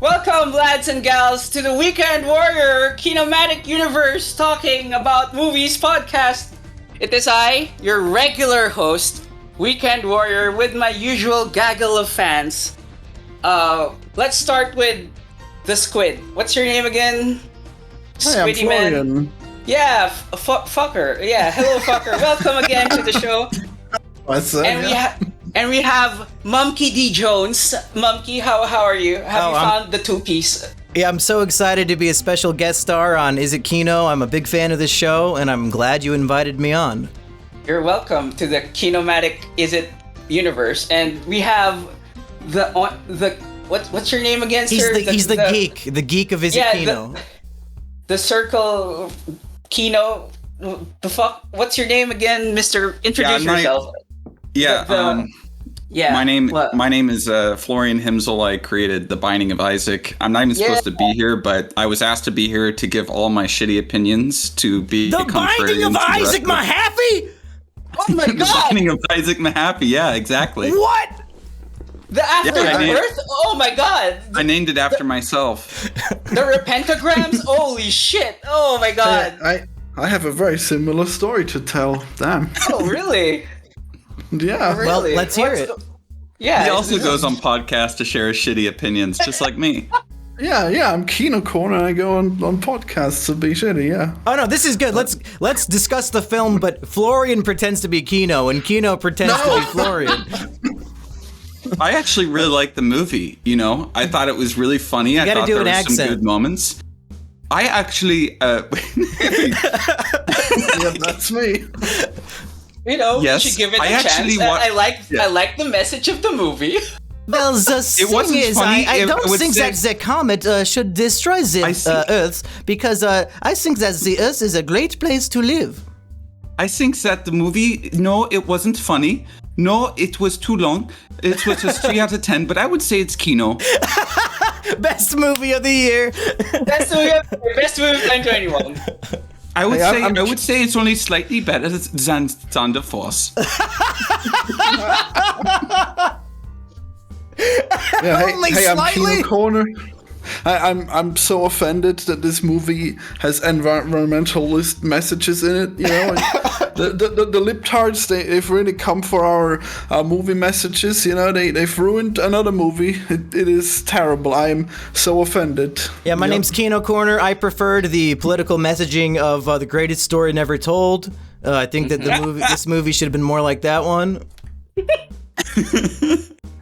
Welcome, lads and gals, to the Weekend Warrior Kinematic Universe Talking About Movies podcast. It is I, your regular host, Weekend Warrior, with my usual gaggle of fans. Let's start with the squid. What's your name again? Hi, I'm Florian. Yeah, fucker. Yeah, hello, fucker. Welcome again to the show. What's up? And we have Mumkey D. Jones. Mumkey, how are you? Have you found the two-piece? Yeah, I'm so excited to be a special guest star on Is It KINO? I'm a big fan of this show, and I'm glad you invited me on. You're welcome to the Kinomatic Is It universe. And we have the what's your name again, sir? He's the geek of Is It KINO? The circle Kino. The fuck? What's your name again, Mister? Introduce yourself. My name is Florian Himsel. I created The Binding of Isaac. I'm not even supposed to be here, but I was asked to be here to give all my shitty opinions to be The Binding of Isaac Mahaffey? Oh my god! The Binding of Isaac Mahaffey, yeah, exactly. What? The Afterbirth? Oh my god! I named it after myself. The Repentagrams? Holy shit! Oh my god! I have a very similar story to tell. Damn. Oh really? Yeah. Really? Well, let's hear it. Yeah. He also goes on podcasts to share his shitty opinions, just like me. Yeah, I'm Kino Corner and I go on podcasts to be shitty, yeah. Oh no, this is good. Let's discuss the film, but Florian pretends to be Kino and Kino pretends to be Florian. I actually really liked the movie, you know? I thought it was really funny. I thought there were some good moments. I actually Yeah, that's me. You know, yes, you should give it a chance. I like the message of the movie. Well, the thing is, I don't think that the comet should destroy the Earth, because I think that the Earth is a great place to live. I think that the movie, no, it wasn't funny. No, it was too long. It was a 3 out of 10, but I would say it's Kino. Best movie of the year. Best movie of 2021. I would say it's only slightly better than Thunder Force. I'm Kino Corner. I'm so offended that this movie has environmentalist messages in it. You know, the libtards they've really come for our movie messages. You know, they've ruined another movie. It is terrible. I am so offended. Yeah, my name's Kino Corner. I preferred the political messaging of The Greatest Story Never Told. I think that this movie should have been more like that one.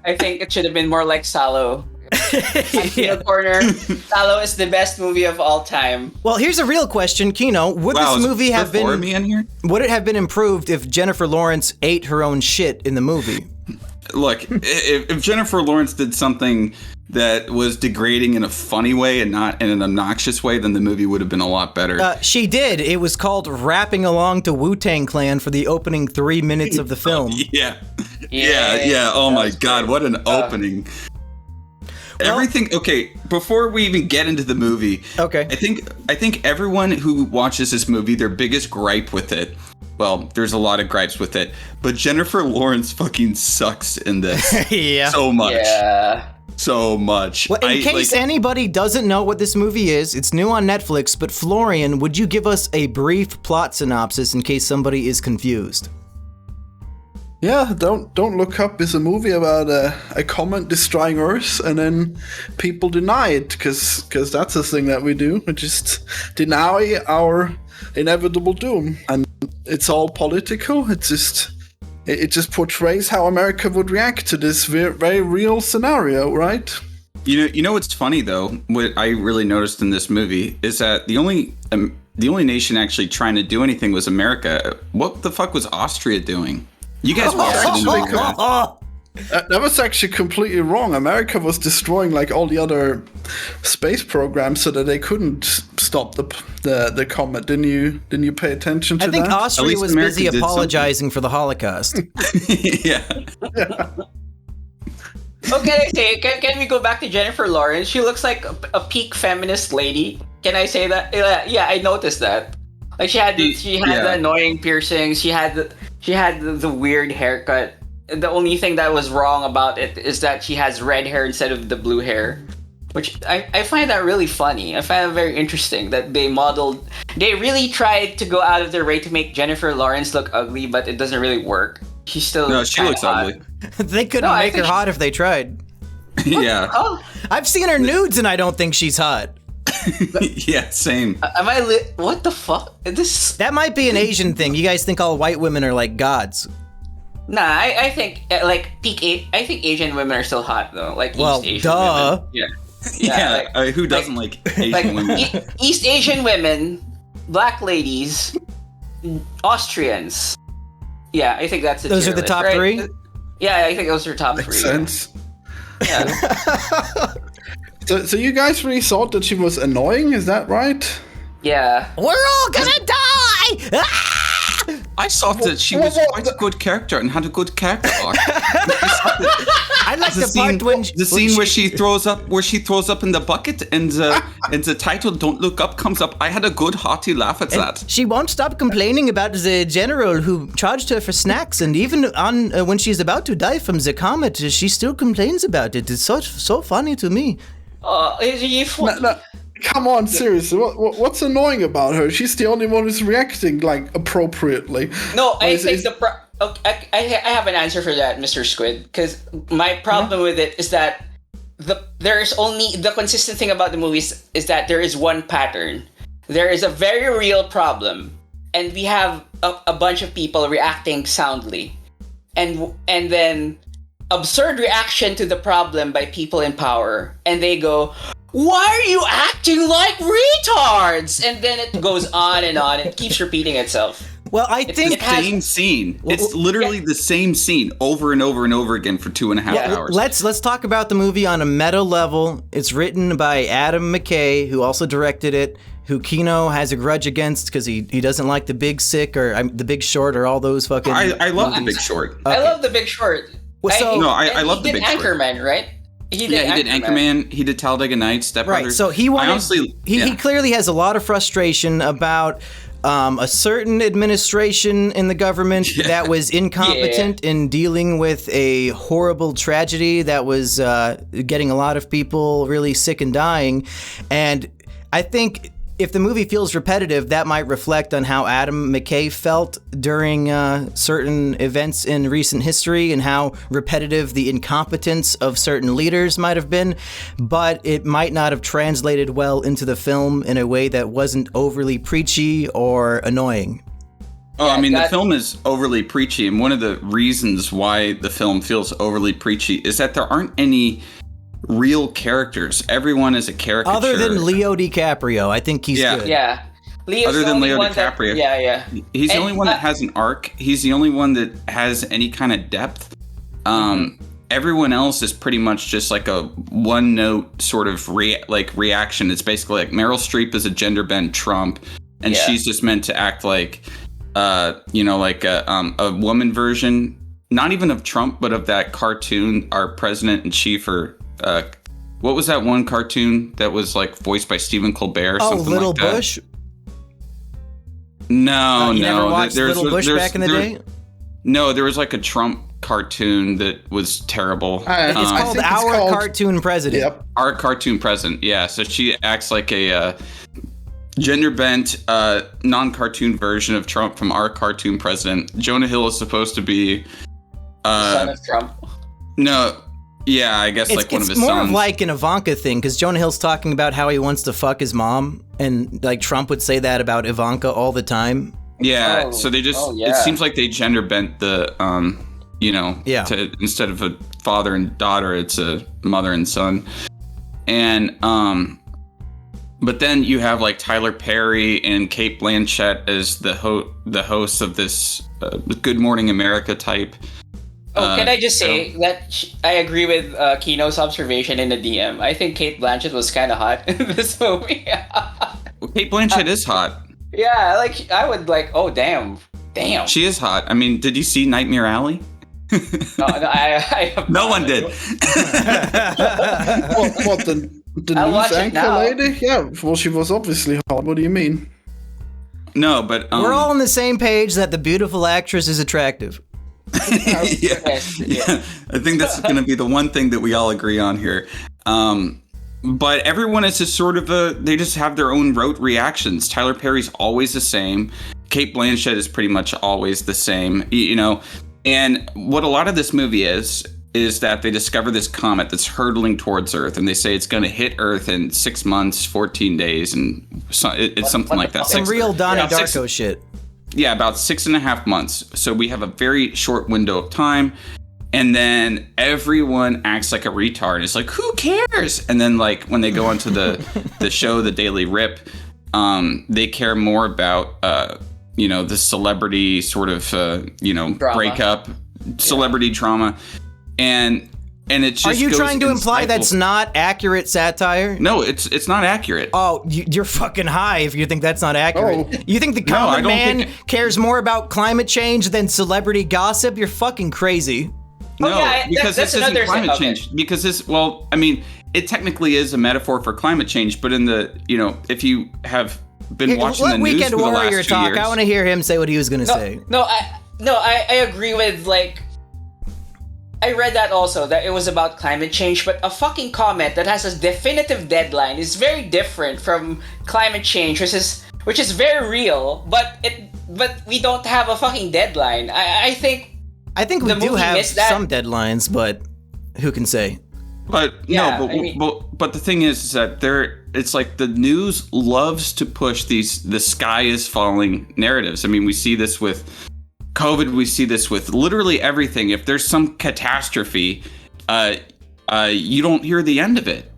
I think it should have been more like Salo. Kino Corner. Salo is the best movie of all time. Well, here's a real question, Kino. Would this movie have been would it have been improved if Jennifer Lawrence ate her own shit in the movie? Look, if Jennifer Lawrence did something that was degrading in a funny way and not in an obnoxious way, then the movie would have been a lot better. She did. It was called Rapping Along to Wu-Tang Clan for the opening 3 minutes of the film. Yeah. Oh my god, what an opening. Everything. Okay, before we even get into the movie, okay, I think everyone who watches this movie, their biggest gripe with it, well, there's a lot of gripes with it, but Jennifer Lawrence fucking sucks in this. Yeah. So much. Yeah. So much. Well, in case anybody doesn't know what this movie is, it's new on Netflix, but Florian, would you give us a brief plot synopsis in case somebody is confused? Yeah, Don't Look Up is a movie about a comet destroying Earth, and then people deny it, because that's a thing that we do. We just deny our inevitable doom, and it's all political. It just portrays how America would react to this very real scenario, right? You know what's funny though? What I really noticed in this movie is that the only nation actually trying to do anything was America. What the fuck was Austria doing? You guys were that was actually completely wrong. America was destroying like all the other space programs so that they couldn't stop the comet. Didn't you pay attention to that? I think Austria was busy apologizing for the Holocaust. Yeah. Okay, can we go back to Jennifer Lawrence? She looks like a peak feminist lady. Can I say that? Yeah, I noticed that. Like she had the annoying piercings. She had the weird haircut. The only thing that was wrong about it is that she has red hair instead of the blue hair. which I find that really funny. I find it very interesting that they really tried to go out of their way to make Jennifer Lawrence look ugly, but it doesn't really work. She's still she looks hot. ugly. They couldn't make her hot if they tried. Yeah. Oh, I've seen her nudes and I don't think she's hot. Yeah, same. am I what the fuck? That might be an Asian thing. You guys think all white women are like gods? Nah, I think like I think Asian women are still hot though. Like well, East Asian duh. women. Yeah. Who doesn't like Asian women? East Asian women, black ladies, Austrians. Yeah, I think that's it. Those are the top three? Yeah, I think those are top Makes three. sense. Yeah. So you guys really thought that she was annoying? Is that right? Yeah. We're all gonna die! Ah! I thought that she was quite a good character and had a good character arc. I like the part when the scene where she throws up in the bucket and the title "Don't Look Up" comes up. I had a good hearty laugh at that. She won't stop complaining about the general who charged her for snacks, and even on when she's about to die from the comet, she still complains about it. It's so funny to me. No, come on, seriously. What's annoying about her? She's the only one who's reacting like appropriately. No, I think I have an answer for that, Mr. Squid. Because my problem with it is that the consistent thing about the movies is that there is one pattern. There is a very real problem, and we have a bunch of people reacting soundly, and then absurd reaction to the problem by people in power, and they go, "Why are you acting like retards?" And then it goes on and on. It keeps repeating itself. Well, I think it's the same scene. It's literally the same scene over and over and over again for 2.5 hours. Let's talk about the movie on a meta level. It's written by Adam McKay, who also directed it, who KINO has a grudge against because he doesn't like The Big Sick or The Big Short or all those fucking. I love The Big Short. Okay. I love The Big Short. I love The Big Short. Anchorman, right? He did Anchorman. He did Talladega Nights, Step Brothers. Right. So he clearly has a lot of frustration about a certain administration in the government that was incompetent in dealing with a horrible tragedy that was getting a lot of people really sick and dying. And I think if the movie feels repetitive, that might reflect on how Adam McKay felt during certain events in recent history and how repetitive the incompetence of certain leaders might have been. But it might not have translated well into the film in a way that wasn't overly preachy or annoying. Oh, I mean, the film is overly preachy, and one of the reasons why the film feels overly preachy is that there aren't any real characters. Everyone is a caricature. Other than Leo DiCaprio, I think he's good. Yeah. Other than Leo DiCaprio. He's the only one that has an arc. He's the only one that has any kind of depth. Everyone else is pretty much just like a one-note sort of reaction. It's basically like Meryl Streep is a gender-bent Trump, and she's just meant to act like, like a woman version, not even of Trump, but of that cartoon, our president in chief, or what was that one cartoon that was like voiced by Stephen Colbert? Or something Little like that? Bush? No. You never watched Little Bush back in the day? No, there was like a Trump cartoon that was terrible. It's called Our Cartoon President. Yep. Our Cartoon President, yeah. So she acts like a gender-bent, non-cartoon version of Trump from Our Cartoon President. Jonah Hill is supposed to be son of Trump. No. Yeah, I guess like one of his sons. It's more of like an Ivanka thing, because Jonah Hill's talking about how he wants to fuck his mom, and like Trump would say that about Ivanka all the time. Yeah, so they just, it seems like they gender bent the, to, instead of a father and daughter, it's a mother and son. And, but then you have like Tyler Perry and Cate Blanchett as the hosts of this Good Morning America type. Can I just say that I agree with Kino's observation in the DM. I think Cate Blanchett was kind of hot in this movie. Well, Cate Blanchett is hot. Yeah, like I would like. Oh, damn. She is hot. I mean, did you see Nightmare Alley? No, I have no one did. What the news anchor lady? Yeah, well, she was obviously hot. What do you mean? No, but we're all on the same page that the beautiful actress is attractive. Yeah. I think that's going to be the one thing that we all agree on here. But everyone is just sort of they just have their own rote reactions. Tyler Perry's always the same. Kate Blanchett is pretty much always the same, And what a lot of this movie is that they discover this comet that's hurtling towards Earth, and they say it's going to hit Earth in 6 months, 14 days, and it's something like that. Some real Donnie Darko shit. Yeah, about 6.5 months. So we have a very short window of time. And then everyone acts like a retard. It's like, who cares? And then, like, when they go onto the show, The Daily Rip, they care more about, the celebrity sort of, drama. breakup, celebrity drama. And it just Are you goes trying to imply cycles. that's not accurate satire? No, it's not accurate. Oh, you're fucking high if you think that's not accurate. Oh. You think the common man cares more about climate change than celebrity gossip? You're fucking crazy. No, because that's this isn't climate thing. change. Because it technically is a metaphor for climate change, but in the, if you have been watching the news Weekend for the Warrior last 2 talk. years. I want to hear him say what he was going to say. I agree with, like, I read that also, that it was about climate change, but a fucking comet that has a definitive deadline is very different from climate change, which is very real, but we don't have a fucking deadline. I think we do have some deadlines, but who can say? But but the thing is that it's like the news loves to push the sky is falling narratives. I mean, we see this with COVID, we see this with literally everything. If there's some catastrophe, you don't hear the end of it.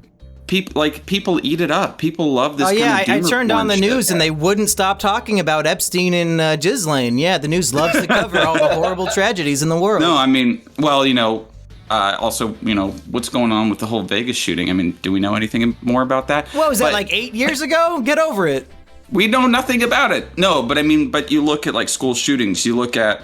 People eat it up. People love this. I turned on the news and they wouldn't stop talking about Epstein and Ghislaine. Yeah, the news loves to cover all the horrible tragedies in the world. No, I mean, well, also, what's going on with the whole Vegas shooting? I mean, do we know anything more about that? What was that, like 8 years ago? Get over it. We know nothing about it. No, but I mean, you look at like school shootings. You look at,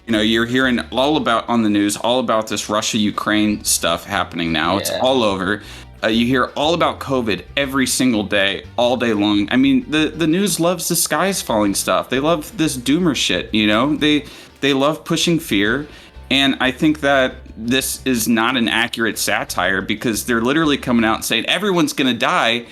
you're hearing all about on the news, all about this Russia-Ukraine stuff happening now. Yeah. It's all over. You hear all about COVID every single day, all day long. I mean, the news loves the skies falling stuff. They love this doomer shit, They love pushing fear. And I think that this is not an accurate satire because they're literally coming out and saying everyone's going to die.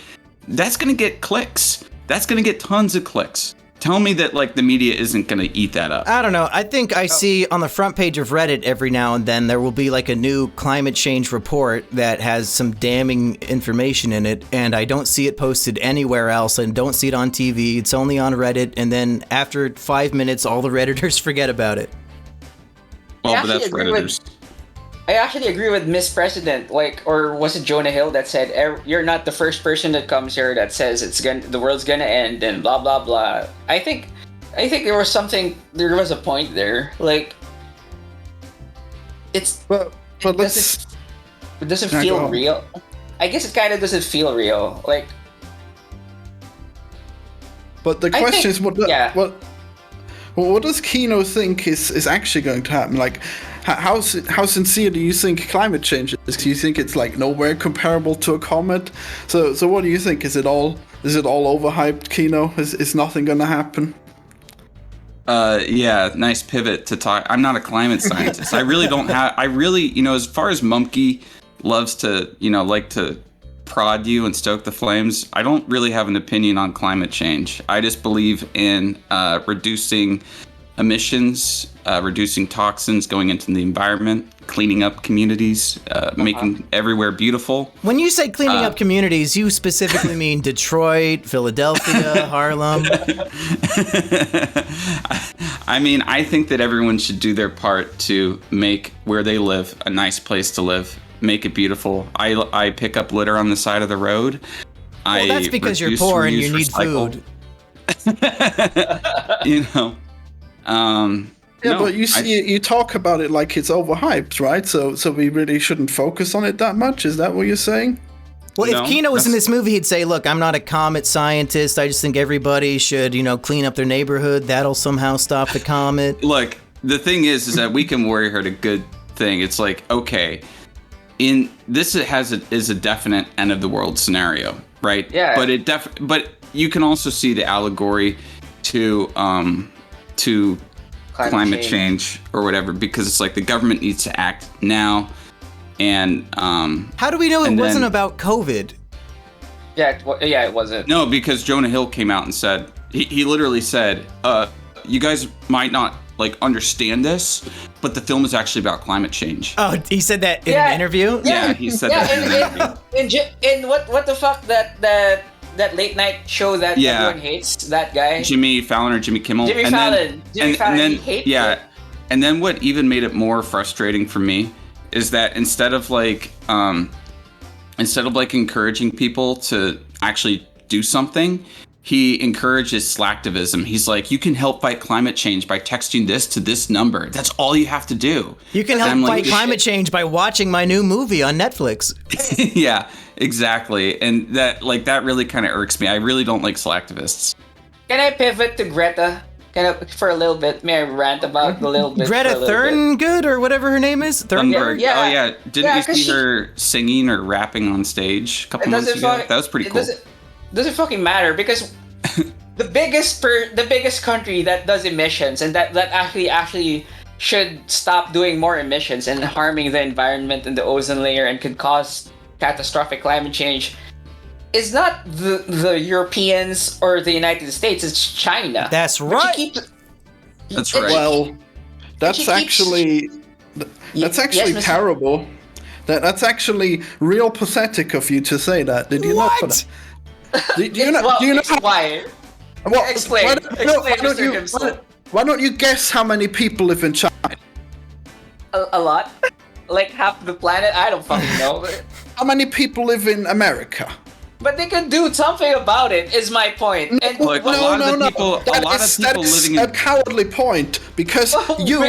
That's going to get clicks. That's going to get tons of clicks. Tell me that, like, the media isn't going to eat that up. I don't know. I think I see on the front page of Reddit every now and then there will be, like, a new climate change report that has some damning information in it, and I don't see it posted anywhere else and don't see it on TV. It's only on Reddit, and then after 5 minutes, all the Redditors forget about it. Well, but that's Redditors. I actually agree with Miss President, or was it Jonah Hill that said, "You're not the first person that comes here that says the world's gonna end and blah blah blah." I think there was a point there. Like, it doesn't feel real. I guess it kind of doesn't feel real. Like, but the question is, what does KINO think is actually going to happen? Like, how sincere do you think climate change is? Do you think it's like nowhere comparable to a comet? So what do you think? Is it all overhyped, KINO? Is nothing going to happen? Yeah, nice pivot to talk. I'm not a climate scientist. I really don't have. As far as Mumkey loves to, like to prod you and stoke the flames, I don't really have an opinion on climate change. I just believe in reducing emissions, reducing toxins going into the environment, cleaning up communities, making everywhere beautiful. When you say cleaning up communities, you specifically mean Detroit, Philadelphia, Harlem? I mean, I think that everyone should do their part to make where they live a nice place to live, make it beautiful. I pick up litter on the side of the road. Well, that's because you're poor and you need food. But you talk about it like it's overhyped, right? So we really shouldn't focus on it that much. Is that what you're saying? Well, if KINO was in this movie, he'd say, "Look, I'm not a comet scientist. I just think everybody should, clean up their neighborhood. That'll somehow stop the comet." Look, the thing is that Weekend Warrior heard a good thing. It's like, okay, is a definite end of the world scenario, right? Yeah. But you can also see the allegory to climate change or whatever, because it's like the government needs to act now, And how do we know it wasn't about COVID? Yeah, it wasn't. No, because Jonah Hill came out and said, he literally said, you guys might not like understand this, but the film is actually about climate change. Oh, he said that in an interview? Yeah, he said that in an interview. In what the fuck, that late night show that everyone hates, that guy? Jimmy Fallon or Jimmy Kimmel. Jimmy Fallon, he hates it. And then what even made it more frustrating for me is that instead of encouraging people to actually do something, he encourages slacktivism. He's like, you can help fight climate change by texting this to this number. That's all you have to do. You can help fight climate change by watching my new movie on Netflix. Yeah, exactly. And that really kind of irks me. I really don't like slacktivists. Can I pivot to Greta? For a little bit, may I rant about a little bit? Greta Thunberg or whatever her name is? Thunberg. Yeah. Oh yeah. Didn't you see her singing or rapping on stage a couple months ago? That was pretty cool. Doesn't fucking matter because the biggest country that does emissions and that actually should stop doing more emissions and harming the environment and the ozone layer and could cause catastrophic climate change is not the Europeans or the United States. It's China. That's right. That's right. Well, that's actually terrible. That's actually real pathetic of you to say that. Did you not? What? Do you know? Why? Well, explain. Why don't you guess how many people live in China? A lot. Like half the planet. I don't fucking know. How many people live in America? But they could do something about it. Is my point. That is a cowardly point because you.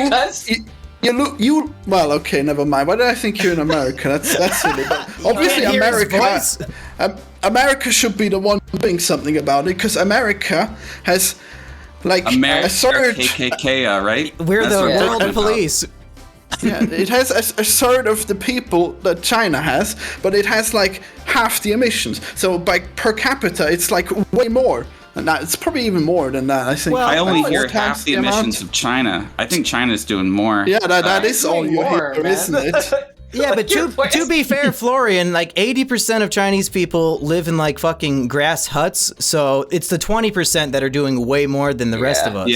Well, okay, never mind. Why did I think you're in America? That's silly. But obviously, America should be the one doing something about it because America has a third KKK, right? We're the world police. Yeah, it has a third of the people that China has, but it has half the emissions. So per capita, it's way more. And it's probably even more than that, I think. Well, I only hear half the emissions of China. I think China's doing more. Yeah, that is all you hear, isn't it? Yeah, but to be fair, Florian, 80% of Chinese people live in fucking grass huts, so it's the 20% that are doing way more than the rest of us.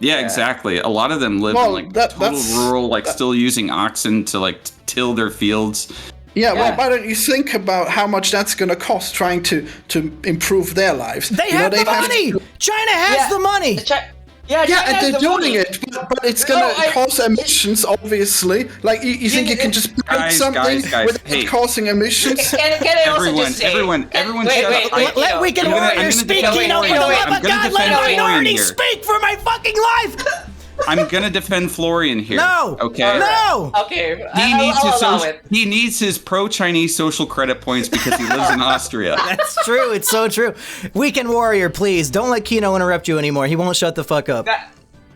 Yeah, exactly. A lot of them live in total rural, still using oxen to till their fields. Yeah, well, why don't you think about how much that's going to cost trying to improve their lives? They have the money! China has the money! And they're doing it, but it's going to cause emissions, obviously. You think you can just break something without causing emissions? Can I also just say... Everyone shut up. Let Weekend Warrior speak, Kino, for the love of God, let a minority speak for my fucking life! I'm gonna defend Florian here. No. Okay. No. Okay. He needs his pro-Chinese social credit points because he lives in Austria. That's true. It's so true. Weekend Warrior, please don't let Kino interrupt you anymore. He won't shut the fuck up.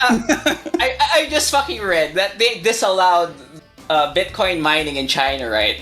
I just fucking read that they disallowed Bitcoin mining in China, right?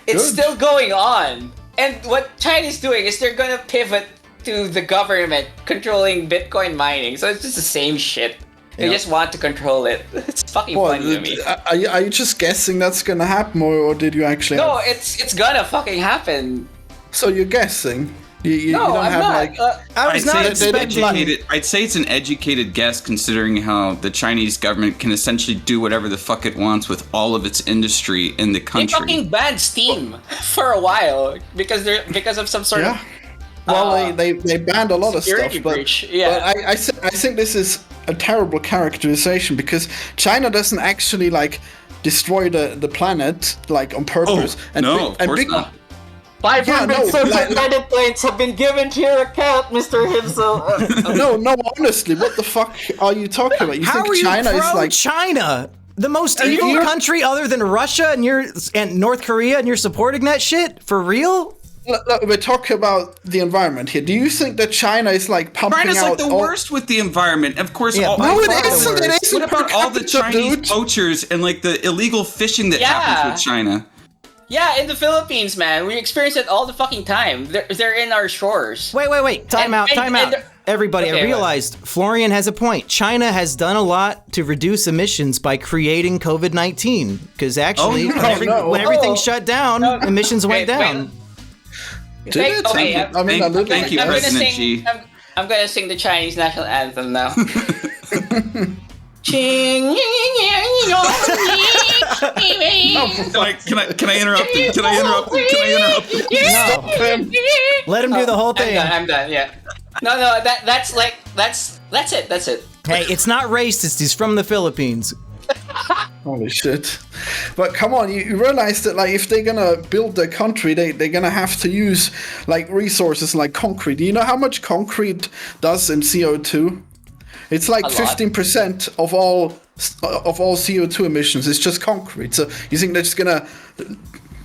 It's still going on, and what China's doing is they're gonna pivot to the government controlling Bitcoin mining. So it's just the same shit. They just want to control it. It's fucking funny to me. Are you just guessing that's gonna happen, or did you actually? No, it's gonna fucking happen. So you're guessing? You don't I'm have not. I was not expecting. I'd say it's an educated guess, considering how the Chinese government can essentially do whatever the fuck it wants with all of its industry in the country. They fucking banned Steam for a while because of some sort of. Well, they banned a lot of stuff, but I think this is a terrible characterization because China doesn't actually destroy the planet on purpose. Of course not. 500 social credit points have been given to your account, Mr. Himsel. No, honestly, what the fuck are you talking about? How think China is China? The most evil country other than Russia and North Korea, and you're supporting that shit? For real? Look, we're talking about the environment here. Do you think that China is pumping China's out the worst with the environment? Of course. No, it isn't. It isn't. What about all the Chinese poachers and the illegal fishing that happens with China? Yeah, in the Philippines, man. We experience it all the fucking time. They're in our shores. Wait. Time out. Everybody, I realized Florian has a point. China has done a lot to reduce emissions by creating COVID-19. Because actually, when everything shut down, emissions went down. Thank you, President Xi. I'm gonna sing the Chinese national anthem now. Can I interrupt him? Can I interrupt him? Stop him. Let him do the whole thing. I'm done. Yeah. No. That's it. That's it. Hey, it's not racist. He's from the Philippines. Holy shit. But come on, you realize that like if they're gonna build their country, they're gonna have to use like resources like concrete. Do you know how much concrete does in CO2? It's like 15% of all CO2 emissions. It's just concrete. So you think they're just gonna?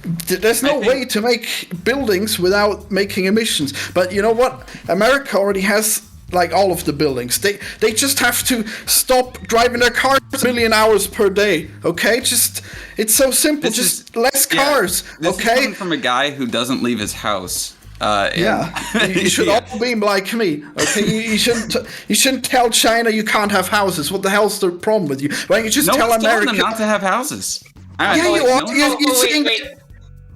There's no way to make buildings without making emissions. But you know what? America already has like all of the buildings. They just have to stop driving their cars a million hours per day. Okay, it's so simple. Less cars. This is coming from a guy who doesn't leave his house. You should all be like me. Okay, you shouldn't tell China you can't have houses. What the hell's the problem with you? Why don't you just tell America them not to have houses?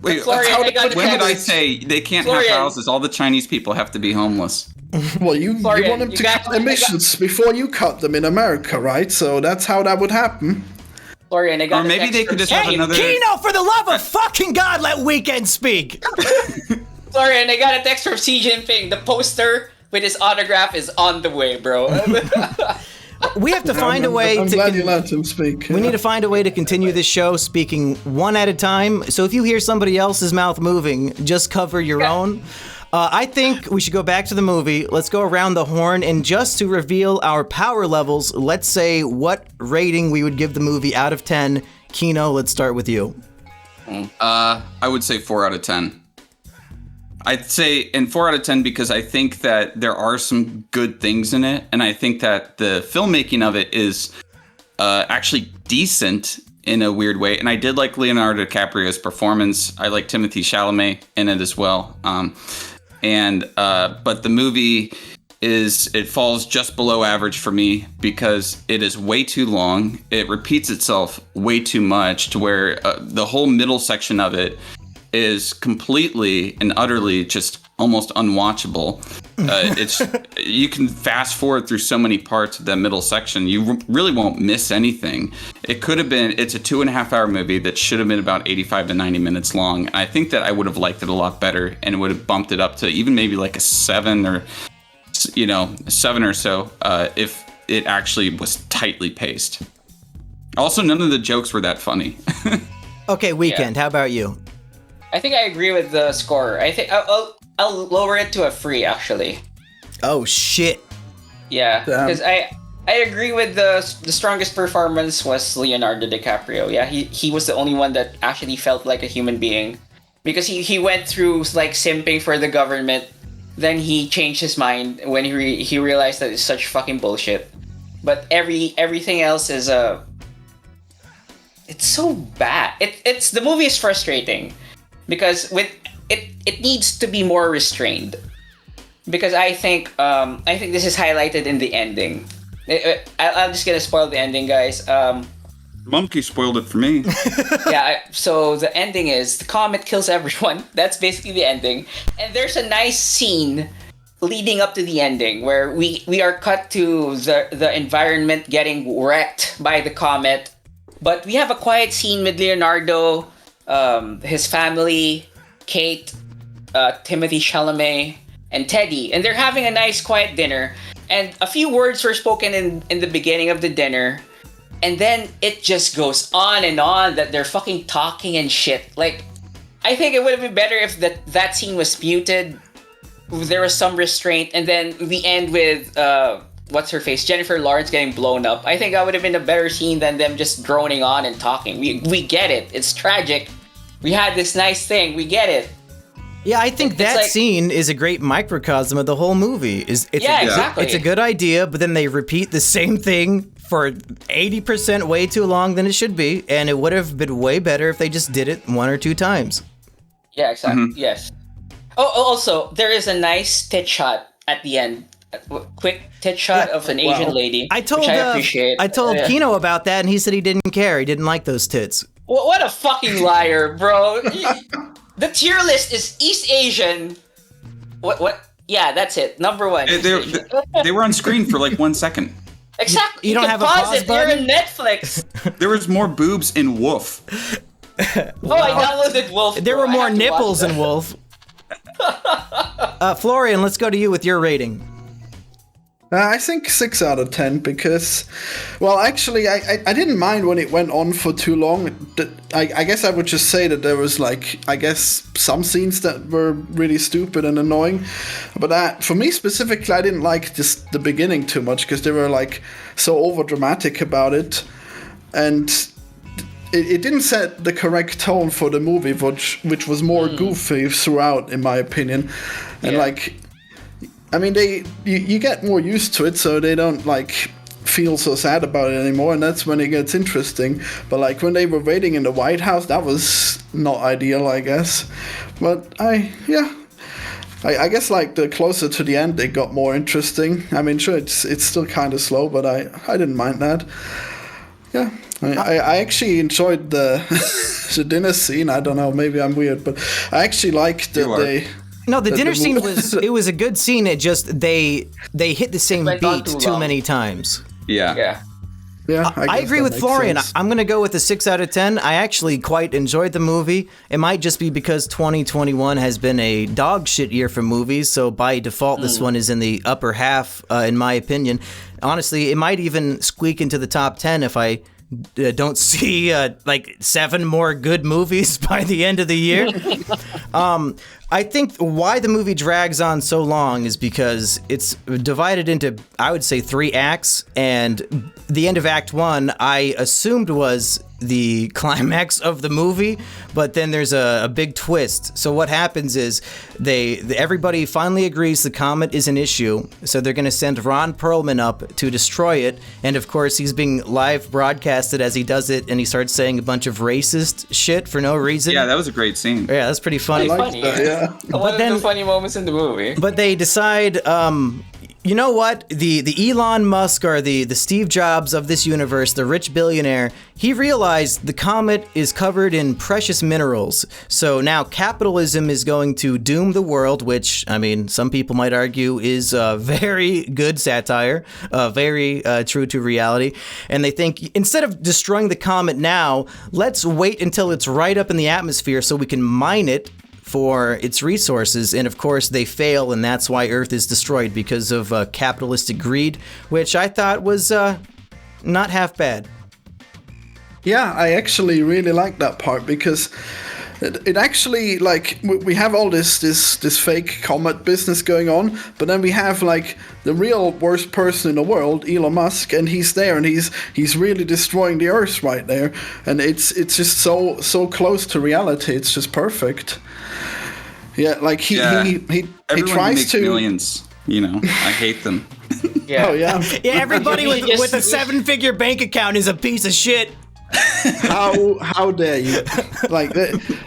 Wait, Florian, when did I say they can't have houses? All the Chinese people have to be homeless. Well, you want them to cut emissions before you cut them in America, right? So that's how that would happen. Florian, or maybe they could just have another. KINO, for the love of fucking God, let Weekend speak. Florian, I got a text from Xi Jinping. The poster with his autograph is on the way, bro. We have to find a way I'm glad you let him speak. We need to find a way to continue this show speaking one at a time. So if you hear somebody else's mouth moving, just cover your own. I think we should go back to the movie. Let's go around the horn, and just to reveal our power levels, let's say what rating we would give the movie out of 10. KINO, let's start with you. I would say 4 out of 10. I'd say 4 out of 10 because I think that there are some good things in it, and I think that the filmmaking of it is actually decent in a weird way. And I did like Leonardo DiCaprio's performance. I like Timothée Chalamet in it as well. But the movie it falls just below average for me because it is way too long. It repeats itself way too much to where the whole middle section of it is completely and utterly just almost unwatchable. You can fast forward through so many parts of that middle section. You really won't miss anything. It's a 2.5-hour movie that should have been about 85 to 90 minutes long. And I think that I would have liked it a lot better and would have bumped it up to even maybe like a 7 or so if it actually was tightly paced. Also, none of the jokes were that funny. Okay, Weekend, how about you? I think I agree with the score. I think I'll lower it to a 3, actually. Oh shit. Yeah, because I agree with the strongest performance was Leonardo DiCaprio. Yeah, he was the only one that actually felt like a human being, because he went through like simping for the government, then he changed his mind when he realized that it's such fucking bullshit. But everything else is it's so bad. The movie is frustrating. Because with it needs to be more restrained. Because I think this is highlighted in the ending. I'm just gonna spoil the ending, guys. Monkey spoiled it for me. Yeah. So the ending is the comet kills everyone. That's basically the ending. And there's a nice scene leading up to the ending where we are cut to the environment getting wrecked by the comet, but we have a quiet scene with Leonardo. His family, Kate, Timothée Chalamet, and Teddy, and they're having a nice quiet dinner, and a few words were spoken in the beginning of the dinner, and then it just goes on and on that they're fucking talking and shit. Like, I think it would have been better if that scene was muted, there was some restraint, and then we end with what's her face, Jennifer Lawrence getting blown up. I think that would have been a better scene than them just droning on and talking. We get it. It's tragic. We had this nice thing. We get it. Yeah, I think that scene is a great microcosm of the whole movie. Exactly. It's a good idea, but then they repeat the same thing for 80% way too long than it should be, and it would have been way better if they just did it 1 or 2 times. Yeah, exactly. Mm-hmm. Yes. Oh, also, there is a nice tit shot at the end. A quick tit shot of an Asian lady, which I appreciate. I told KINO about that, and he said he didn't care. He didn't like those tits. What a fucking liar, bro. The tier list is East Asian. What? Yeah, that's it. Number 1. They were on screen for like 1 second. Exactly. You don't have a pause button? You're in Netflix. There was more boobs in Wolf. Wow. I downloaded Wolf. There were more nipples in Wolf. Florian, let's go to you with your rating. I think 6 out of 10 because, well, actually, I didn't mind when it went on for too long. I guess I would just say that there was, like, I guess some scenes that were really stupid and annoying. But for me specifically, I didn't like just the beginning too much because they were, like, so overdramatic about it. And it didn't set the correct tone for the movie, which was more goofy throughout, in my opinion. And, like, I mean, you get more used to it, so they don't, like, feel so sad about it anymore, and that's when it gets interesting. But, like, when they were waiting in the White House, that was not ideal, I guess. But I guess, like, the closer to the end, it got more interesting. I mean, sure, it's still kind of slow, but I didn't mind that. Yeah, I actually enjoyed the dinner scene. I don't know, maybe I'm weird, but I actually liked that they... No, the dinner scene was a good scene. It just they hit the same beat too many times. Yeah. I agree with Florian. I'm going to go with a 6 out of 10. I actually quite enjoyed the movie. It might just be because 2021 has been a dog shit year for movies, so by default, this one is in the upper half, in my opinion. Honestly, it might even squeak into the top 10 if I don't see like 7 more good movies by the end of the year. I think why the movie drags on so long is because it's divided into, I would say, 3 acts, and the end of Act 1 I assumed was the climax of the movie, but then there's a big twist. So what happens is everybody finally agrees the comet is an issue, so they're going to send Ron Perlman up to destroy it, and of course he's being live broadcasted as he does it, and he starts saying a bunch of racist shit for no reason. Yeah, that was a great scene. Yeah, that's pretty funny. I liked that, yeah. One of the funny moments in the movie. But they decide, you know what? The Elon Musk or the Steve Jobs of this universe, the rich billionaire, he realized the comet is covered in precious minerals. So now capitalism is going to doom the world, which, I mean, some people might argue is very good satire, very true to reality. And they think, instead of destroying the comet now, let's wait until it's right up in the atmosphere so we can mine it for its resources. And of course they fail, and that's why Earth is destroyed, because of capitalistic greed, which I thought was not half bad. Yeah, I actually really like that part, because it actually, like, we have all this fake comet business going on, but then we have, like, the real worst person in the world, Elon Musk, and he's there, and he's really destroying the Earth right there, and it's just so close to reality. It's just perfect. Yeah, like he tries makes to millions. You know, I hate them. Yeah. Oh yeah. Yeah, everybody with a 7-figure bank account is a piece of shit. How dare you? Like,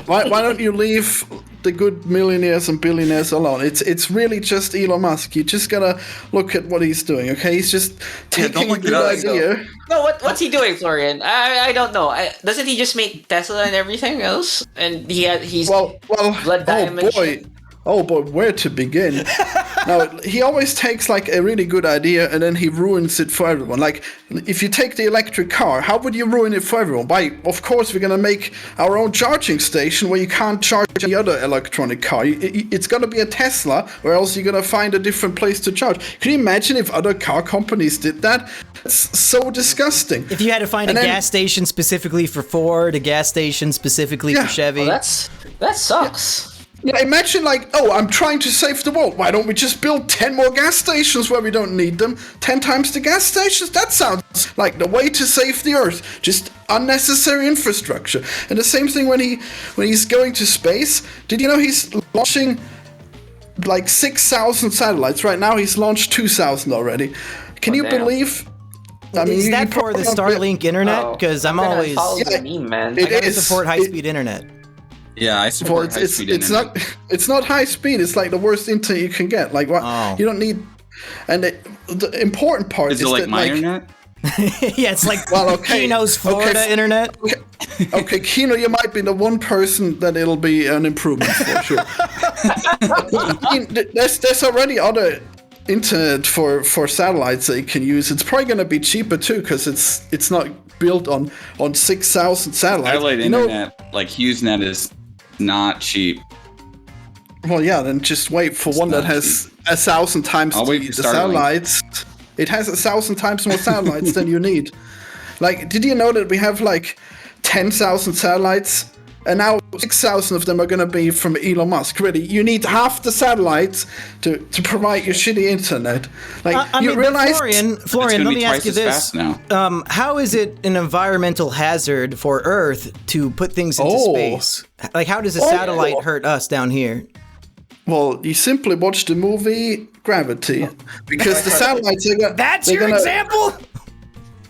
why don't you leave the good millionaires and billionaires alone? It's really just Elon Musk. You just gotta look at what he's doing. Okay, he's just taking a good idea. No, what's he doing, Florian? I don't know. Doesn't he just make Tesla and everything else? And he's blood diamond. Oh boy, where to begin? Now, he always takes, like, a really good idea and then he ruins it for everyone. Like, if you take the electric car, how would you ruin it for everyone? Of course, we're gonna make our own charging station where you can't charge any other electronic car. It's gonna be a Tesla, or else you're gonna find a different place to charge. Can you imagine if other car companies did that? It's so disgusting. If you had to find gas station specifically for Ford, a gas station specifically for Chevy. Well, that sucks. Yeah, imagine, like, I'm trying to save the world. Why don't we just build 10 more gas stations where we don't need them? 10 times the gas stations? That sounds like the way to save the Earth. Just unnecessary infrastructure. And the same thing when he's going to space. Did you know he's launching like 6,000 satellites? Right now he's launched 2,000 already. Can you believe I mean, is that for the Starlink internet? Because I'm always the meme, man. I gotta support high-speed internet. Yeah, I support high-speed internet. It's not high speed. It's like the worst internet you can get. Like what? You don't need. And the important part is it like that, my internet? Yeah, it's like KINO's Florida internet. Okay, KINO, you might be the one person that it'll be an improvement for sure. There's already other internet for satellites that you can use. It's probably going to be cheaper too because it's not built on 6,000 satellites. Satellite internet, like HughesNet, is not cheap. Well, yeah, then just wait for one that has 1,000 times the satellites. It has 1,000 times more satellites than you need. Like, did you know that we have like 10,000 satellites? And now 6,000 of them are going to be from Elon Musk. Really, you need half the satellites to provide your shitty internet. Like, you realize? Florian, let me ask you this: how is it an environmental hazard for Earth to put things into space? Like, how does a satellite hurt us down here? Well, you simply watch the movie Gravity, because the satellites are going. That's your example.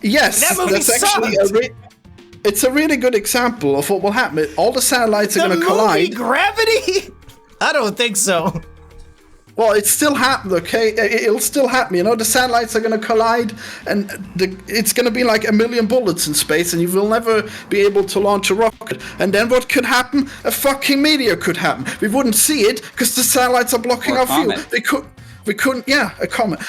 Yes, that movie that's actually it's a really good example of what will happen. All the satellites are going to collide. Gravity? I don't think so. Well, it's still happened, okay? It'll still happen. You know, the satellites are going to collide, and it's going to be like 1 million bullets in space, and you will never be able to launch a rocket. And then what could happen? A fucking meteor could happen. We wouldn't see it because the satellites are blocking our view. We couldn't, a comet.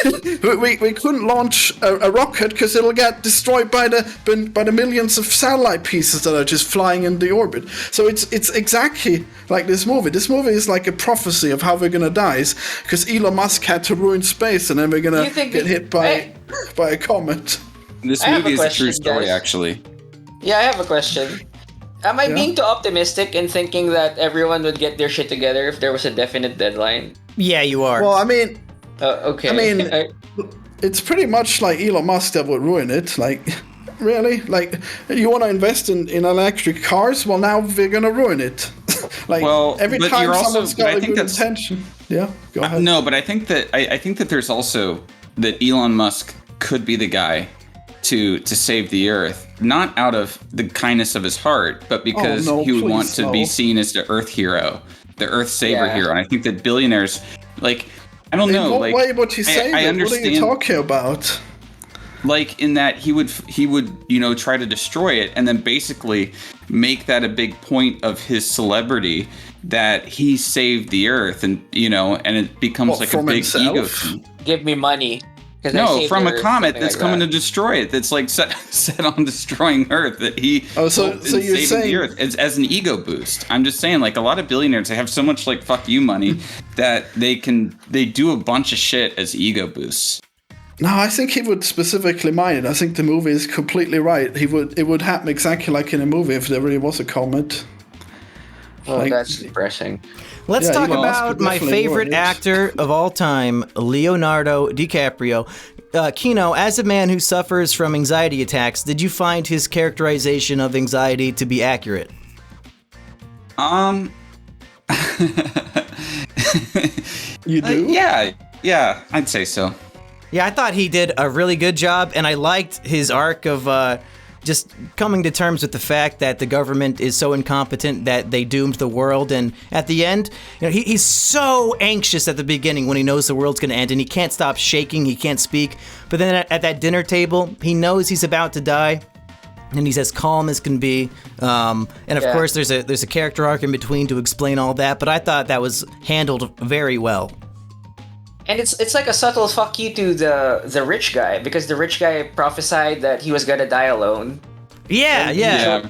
we couldn't launch a rocket because it'll get destroyed by the millions of satellite pieces that are just flying in the orbit. So it's exactly like this movie. This movie is like a prophecy of how we're gonna die, because Elon Musk had to ruin space, and then we're gonna get hit by a comet. This movie is a true story, actually. Yeah, I have a question. Am I being too optimistic in thinking that everyone would get their shit together if there was a definite deadline? Yeah, you are. Well, I mean... okay. I mean, it's pretty much like Elon Musk that would ruin it. Like, really? Like, you want to invest in electric cars? Well, now we're going to ruin it. Like, every time someone's got a good intention. Yeah, go ahead. No, but I think that there's also that Elon Musk could be the guy to save the Earth, not out of the kindness of his heart, but because he would want to be seen as the Earth hero, the Earth saver hero. And I think that billionaires, like, I don't know, like, way would you say I understand. What are you talking about? Like, in that he would try to destroy it, and then basically make that a big point of his celebrity that he saved the Earth, and and it becomes like a big ego thing. Give me money. No, from a comet that's coming to destroy it. That's like set on destroying Earth. That he so you're saying the Earth as an ego boost. I'm just saying, like, a lot of billionaires, they have so much like fuck you money that they do a bunch of shit as ego boosts. No, I think he would specifically mind it. I think the movie is completely right. It would happen exactly like in a movie if there really was a comet. Oh, that's depressing. Let's talk about my favorite actor of all time, Leonardo DiCaprio. KINO, as a man who suffers from anxiety attacks, did you find his characterization of anxiety to be accurate? You do? Yeah, I'd say so. Yeah, I thought he did a really good job, and I liked his arc of just coming to terms with the fact that the government is so incompetent that they doomed the world. And at the end, he's so anxious at the beginning when he knows the world's going to end, and he can't stop shaking, he can't speak. But then at that dinner table, he knows he's about to die, and he's as calm as can be. And of course, there's a character arc in between to explain all that, but I thought that was handled very well. And it's like a subtle fuck you to the rich guy, because the rich guy prophesied that he was gonna die alone. Yeah.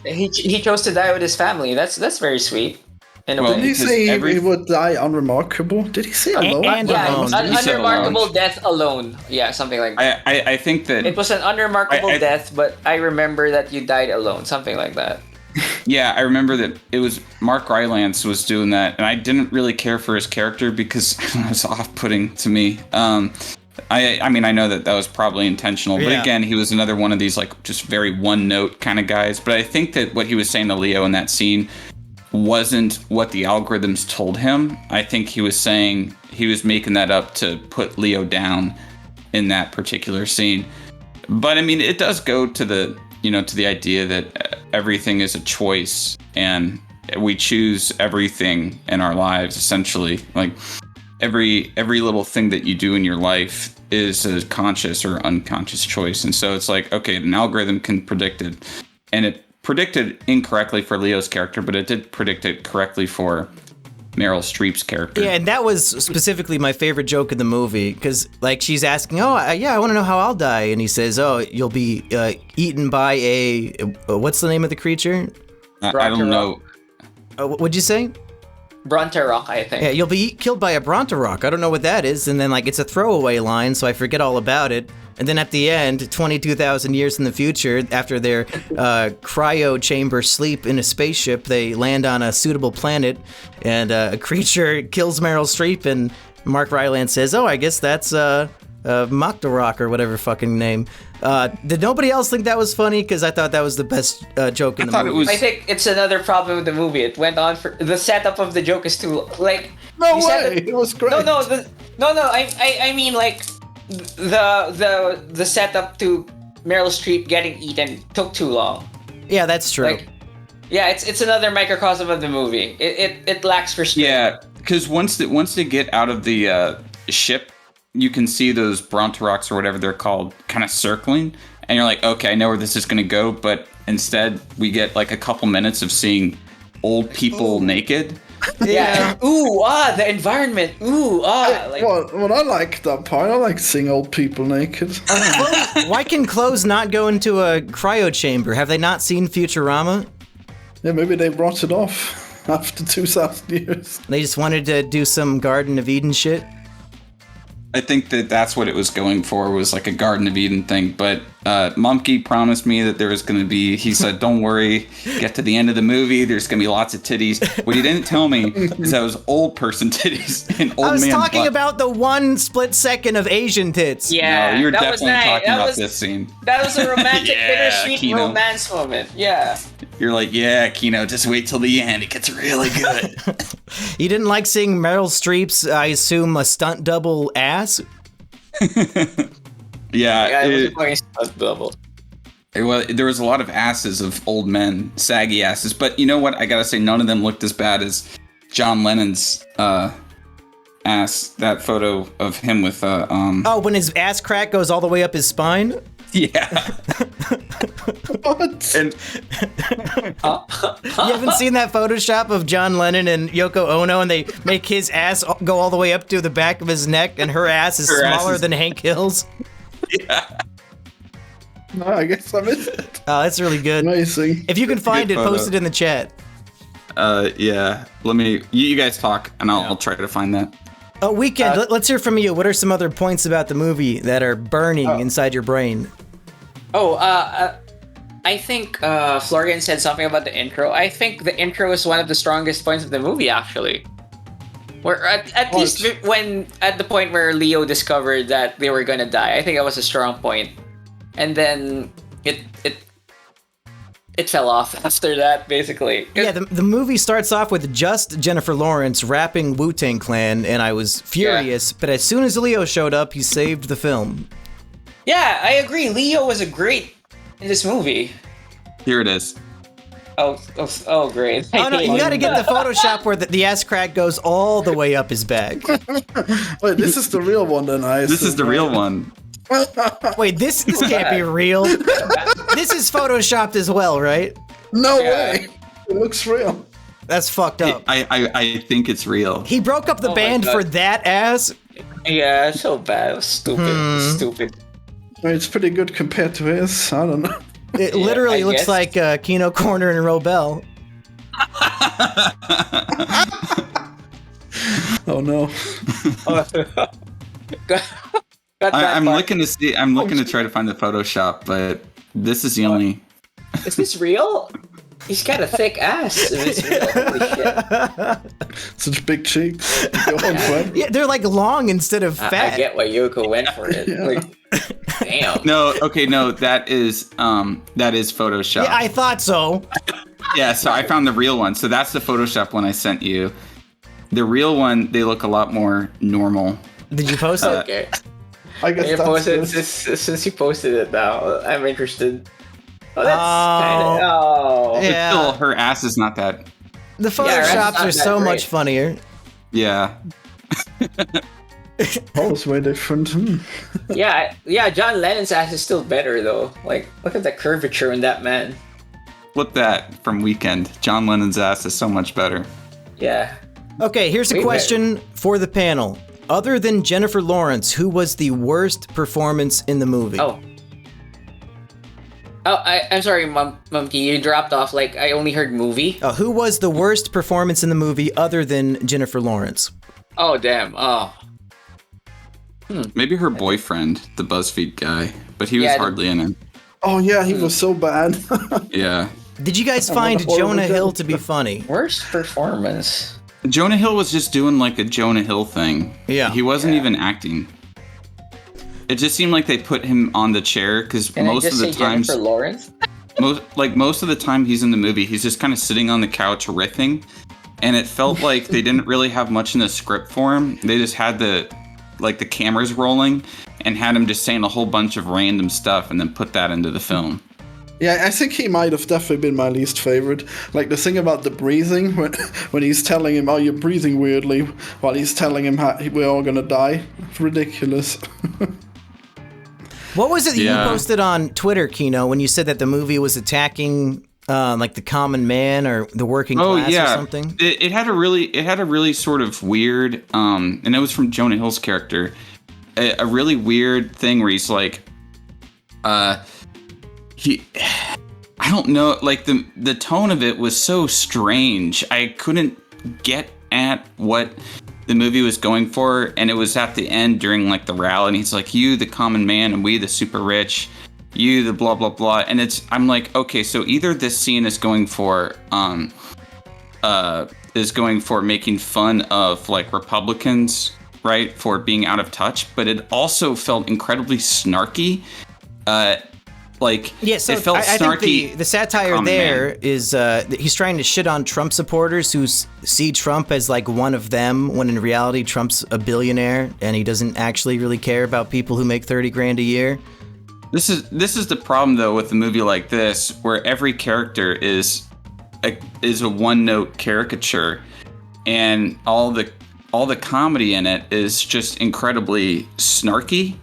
He chose to die with his family. That's very sweet. Did he say he would die unremarkable? Did he say alone? Unremarkable death alone. Yeah, something like that. I think that it was an unremarkable death, but I remember that you died alone. Something like that. Yeah, I remember that it was Mark Rylance was doing that, and I didn't really care for his character because it was off-putting to me. I mean, I know that was probably intentional, but again, he was another one of these like just very one-note kind of guys. But I think that what he was saying to Leo in that scene wasn't what the algorithms told him. I think he was saying he was making that up to put Leo down. in that particular scene. But I mean, it does go to the, to the idea that everything is a choice and we choose everything in our lives, essentially. Like every little thing that you do in your life is a conscious or unconscious choice. And so it's like, okay, an algorithm can predict it, and it predicted incorrectly for Leo's character, but it did predict it correctly for Meryl Streep's character. Yeah, and that was specifically my favorite joke in the movie, because like she's asking, I want to know how I'll die, and he says, you'll be eaten by a what's the name of the creature? I don't know. What'd you say? Bronteroc, I think. Yeah, you'll be killed by a Bronteroc. I don't know what that is, and then like it's a throwaway line, so I forget all about it. And then at the end, 22,000 years in the future, after their cryo chamber sleep in a spaceship, they land on a suitable planet, and a creature kills Meryl Streep, and Mark Rylance says, I guess that's Mokdorok or whatever fucking name. Did nobody else think that was funny? Because I thought that was the best joke in the movie. I think it's another problem with the movie. It went on for... The setup of the joke is too... Like... No way! It was great! No, I mean, like... The setup to Meryl Streep getting eaten took too long. Yeah, that's true. Like, yeah, it's another microcosm of the movie. It lacks for strength. Yeah, because once they get out of the ship, you can see those Bronterocs or whatever they're called kind of circling, and you're like, okay, I know where this is going to go. But instead, we get like a couple minutes of seeing old people naked. Yeah. The environment. Like... Well, I like that part. I like seeing old people naked. Why can clothes not go into a cryo chamber? Have they not seen Futurama? Yeah, maybe they brought it off after 2,000 years. They just wanted to do some Garden of Eden shit. I think that's what it was going for, was like a Garden of Eden thing. But Mumkey promised me that there was going to be, he said, don't worry, get to the end of the movie, there's going to be lots of titties. What he didn't tell me is that it was old person titties and old man I was talking butt. about the one split second of Asian tits. Yeah, no, you're definitely talking about this scene. That was a romantic, bittersweet romance moment. Yeah. You're like, yeah, KINO, just wait till the end. It gets really good. You didn't like seeing Meryl Streep's, I assume, a stunt double ass? Yeah, it was a stunt double. Well, there was a lot of asses of old men, saggy asses. But you know what? I gotta say, none of them looked as bad as John Lennon's ass. That photo of him with when his ass crack goes all the way up his spine? Yeah. What? And you haven't seen that Photoshop of John Lennon and Yoko Ono, and they make his ass go all the way up to the back of his neck, and her ass is smaller than Hank Hill's? Yeah. No, I guess I missed it. Oh, that's really good. Amazing. If you can find it, post it in the chat. Yeah. Let me. You guys talk, and I'll try to find that. Weekend. Let's hear from you. What are some other points about the movie that are burning inside your brain? I think Florian said something about the intro. I think the intro is one of the strongest points of the movie, actually. Where at least when at the point where Leo discovered that they were gonna die, I think that was a strong point. And then it fell off after that, basically. Yeah, the movie starts off with just Jennifer Lawrence rapping Wu-Tang Clan, and I was furious. Yeah. But as soon as Leo showed up, he saved the film. Yeah, I agree. Leo was great in this movie. Here it is. Oh, great. Oh, no, you gotta get the Photoshop where the ass crack goes all the way up his back. Wait, this is the real one then, This is the real one. Wait, this can't be real. This is photoshopped as well, right? No way. It looks real. That's fucked up. I think it's real. He broke up the band for that ass? Yeah, it's so bad. It was stupid. It's pretty good compared to his. I don't know. It literally looks like KINO Corner and Robel. Oh no. I'm looking to see. I'm looking to try to find the Photoshop, but this is the only. Is this real? He's got a thick ass. Is this real? Holy shit. Such big cheeks. Yeah, they're like long instead of fat. I get why Yoko went for it. Yeah. Like, damn. No, that is Photoshop. Yeah, I thought so. Yeah, so I found the real one. So that's the Photoshop one I sent you. The real one, they look a lot more normal. Did you post it? Okay. I guess that's good. Since you posted it now, I'm interested. Oh, that's kind of... Yeah. But still, her ass is not that... The photoshops are so much funnier. Yeah. Oh, it's way different. Yeah, John Lennon's ass is still better, though. Like, look at the curvature in that man. Flip that from Weekend. John Lennon's ass is so much better. Yeah. Okay, here's a question for the panel. Other than Jennifer Lawrence, who was the worst performance in the movie? I'm sorry, Mumkey, you dropped off. Like, I only heard movie. Who was the worst performance in the movie other than Jennifer Lawrence? Oh, damn. Oh. Maybe her boyfriend, the BuzzFeed guy, but he was hardly in it. Oh, yeah, he was so bad. Yeah. Did you guys find Jonah Hill to be funny? Worst performance? Jonah Hill was just doing like a Jonah Hill thing. Yeah. He wasn't even acting. It just seemed like they put him on the chair because most of the times, Jennifer Lawrence? most of the time he's in the movie, he's just kind of sitting on the couch riffing, and it felt like they didn't really have much in the script for him. They just had the cameras rolling and had him just saying a whole bunch of random stuff and then put that into the film. Yeah, I think he might have definitely been my least favorite. Like the thing about the breathing, when he's telling him, "Oh, you're breathing weirdly," while he's telling him how we're all gonna die. It's ridiculous. What was it that you posted on Twitter, KINO, when you said that the movie was attacking like the common man or the working class or something? It had a really sort of weird, and it was from Jonah Hill's character, a really weird thing where he's like, I don't know, like the tone of it was so strange. I couldn't get at what the movie was going for, and it was at the end during like the rally, and he's like, "You, the common man, and we, the super rich, you, the blah blah blah," and I'm like, okay, so either this scene is going for making fun of like Republicans, right, for being out of touch, but it also felt incredibly snarky. It felt snarky. I think the satire there is he's trying to shit on Trump supporters who see Trump as like one of them, when in reality Trump's a billionaire and he doesn't actually really care about people who make $30,000 a year. This is the problem though with a movie like this, where every character is a one-note caricature, and all the comedy in it is just incredibly snarky.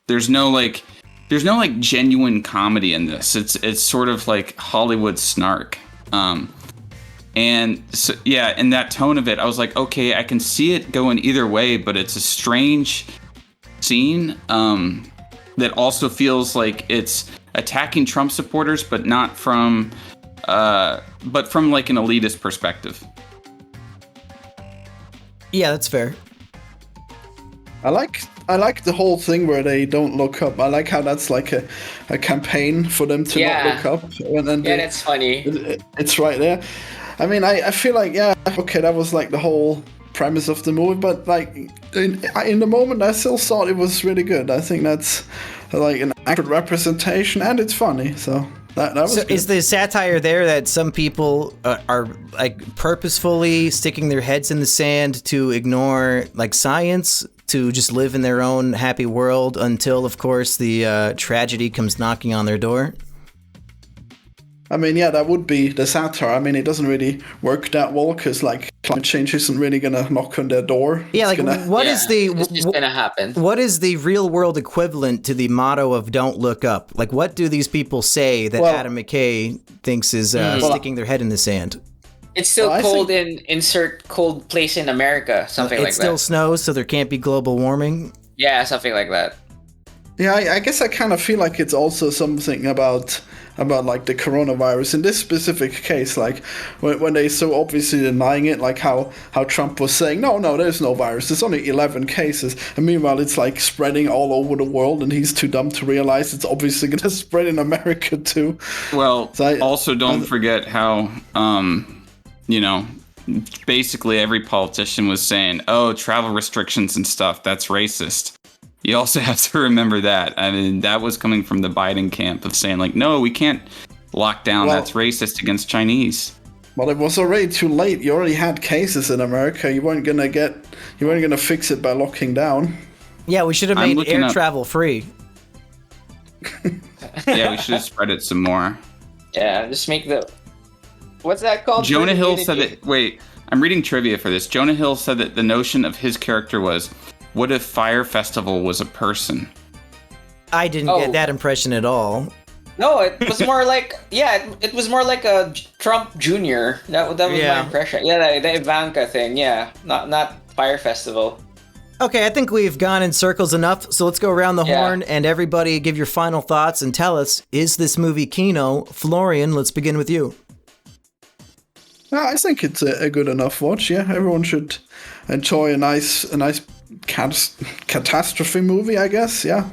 There's no genuine comedy in this. It's sort of like Hollywood snark. And so, yeah, in that tone of it, I was like, okay, I can see it going either way, but it's a strange scene that also feels like it's attacking Trump supporters, but not from, but from like an elitist perspective. Yeah, that's fair. I like the whole thing where they don't look up. I like how that's like a campaign for them to not look up. That's funny. It's right there. I mean, I feel like, okay, that was like the whole premise of the movie, but like in the moment, I still thought it was really good. I think that's like an accurate representation, and it's funny. So that was good. Is the satire there that some people are like purposefully sticking their heads in the sand to ignore like science, to just live in their own happy world until, of course, the tragedy comes knocking on their door? I mean, yeah, that would be the satire. I mean, it doesn't really work that well because, like, climate change isn't really gonna knock on their door. Yeah, it's just gonna happen. What is the real world equivalent to the motto of "Don't look up"? Like, what do these people say that Adam McKay thinks is sticking their head in the sand? It's still cold in insert cold place in America, something like that. It still snows, so there can't be global warming? Yeah, something like that. Yeah, I guess I kind of feel like it's also something about like the coronavirus in this specific case, like when they so obviously denying it, like how Trump was saying, no, there's no virus, there's only 11 cases, and meanwhile it's like spreading all over the world, and he's too dumb to realize it's obviously going to spread in America too. Well, so don't forget how basically every politician was saying, oh, travel restrictions and stuff, that's racist. You also have to remember that. I mean, that was coming from the Biden camp of saying, like, no, we can't lock down. That's racist against Chinese. Well, it was already too late. You already had cases in America. You weren't gonna fix it by locking down. Yeah, we should have made air travel free. Yeah, we should have spread it some more. Yeah, just make the... What's that called? Jonah Hill said that... Wait, I'm reading trivia for this. Jonah Hill said that the notion of his character was, what if Fire Festival was a person? I didn't get that impression at all. No, it was more like... Yeah, it was more like a Trump Jr. That was my impression. Yeah, the Ivanka thing, yeah. Not Fire Festival. Okay, I think we've gone in circles enough, so let's go around the horn and everybody give your final thoughts and tell us, is this movie KINO? Florian, let's begin with you. I think it's a good enough watch, yeah. Everyone should enjoy a nice catastrophe movie, I guess, yeah.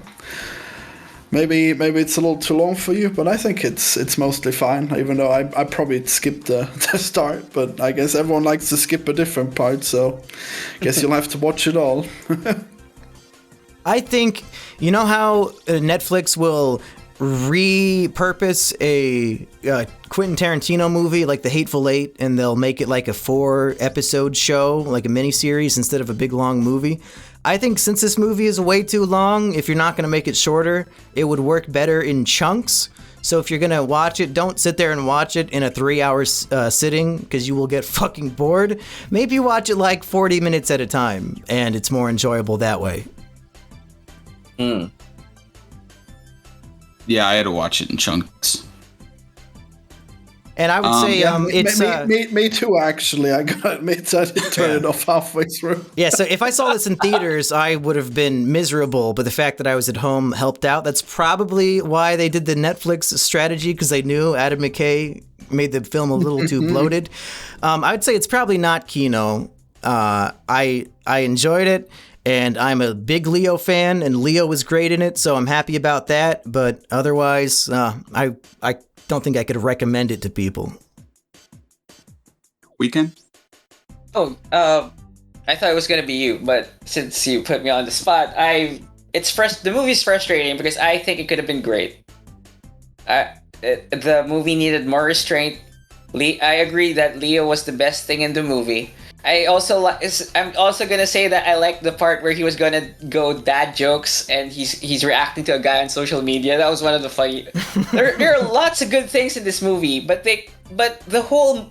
Maybe it's a little too long for you, but I think it's mostly fine, even though I probably skipped the start, but I guess everyone likes to skip a different part, so I guess you'll have to watch it all. I think, you know how Netflix will repurpose a Quentin Tarantino movie like The Hateful Eight, and they'll make it like a 4-episode show, like a miniseries instead of a big long movie? I think since this movie is way too long, if you're not going to make it shorter, it would work better in chunks. So if you're going to watch it, don't sit there and watch it in a 3-hour sitting, because you will get fucking bored. Maybe watch it like 40 minutes at a time, and it's more enjoyable that way. Yeah, I had to watch it in chunks. And I would say it's... Me too, actually. I got to admit, I did turn it off halfway through. Yeah, so if I saw this in theaters, I would have been miserable, but the fact that I was at home helped out. That's probably why they did the Netflix strategy, because they knew Adam McKay made the film a little too bloated. I would say it's probably not KINO. I enjoyed it, and I'm a big Leo fan, and Leo was great in it, so I'm happy about that. But otherwise, I don't think I could recommend it to people. Weekend? I thought it was gonna be you, but since you put me on the spot, the movie's frustrating because I think it could have been great. The movie needed more restraint. I agree that Leo was the best thing in the movie. I'm also gonna say that I like the part where he was gonna go dad jokes and he's reacting to a guy on social media. That was one of the funny. There are lots of good things in this movie, but the whole,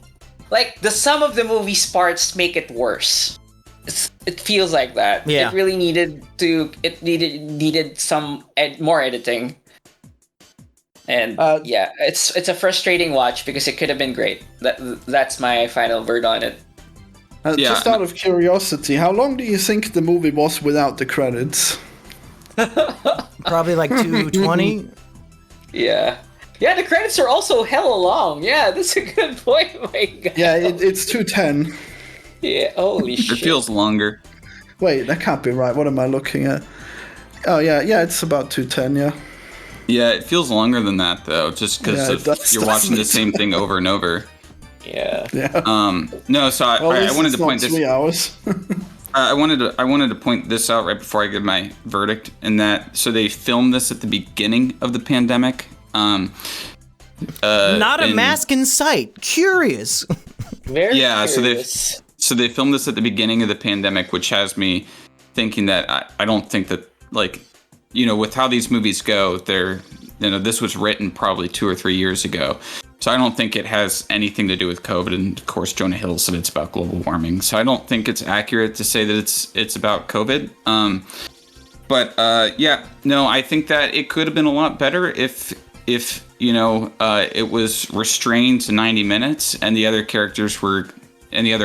like, the sum of the movie's parts make it worse. It feels like that. Yeah. It really needed some more editing. And it's a frustrating watch because it could have been great. That's my final word on it. Just out of curiosity, how long do you think the movie was without the credits? Probably like 2:20. Yeah, the credits are also hella long. Yeah, that's a good point. My God. Yeah, it's 2:10. Yeah, holy shit. It feels longer. Wait, that can't be right. What am I looking at? Oh, yeah, it's about 2:10, yeah. Yeah, it feels longer than that, though, just because you're watching the same thing over and over. Yeah. No, so I wanted to point this. 3 hours. I wanted to point this out right before I give my verdict. In that, so they filmed this at the beginning of the pandemic. Not a mask in sight. Curious. Very curious. So they filmed this at the beginning of the pandemic, which has me thinking that I don't think that, like, you know, with how these movies go, this was written probably 2 or 3 years ago. So I don't think it has anything to do with COVID, and of course Jonah Hill said it's about global warming. So I don't think it's accurate to say that it's about COVID. I think that it could have been a lot better if it was restrained to 90 minutes and the other